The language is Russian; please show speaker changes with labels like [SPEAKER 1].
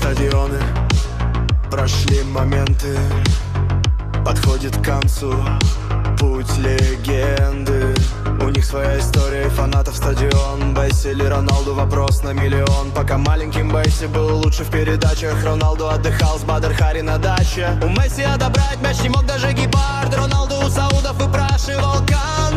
[SPEAKER 1] стадионы, прошли моменты, подходит к концу путь легенды. У них своя история, фанатов стадион. Бесси или Роналду, вопрос на миллион. Пока маленьким Бесси был лучше в передачах, Роналду отдыхал с Бадр Хари на даче. У Месси отобрать мяч не мог даже гепард, Роналду у саудов выпрашивал кан.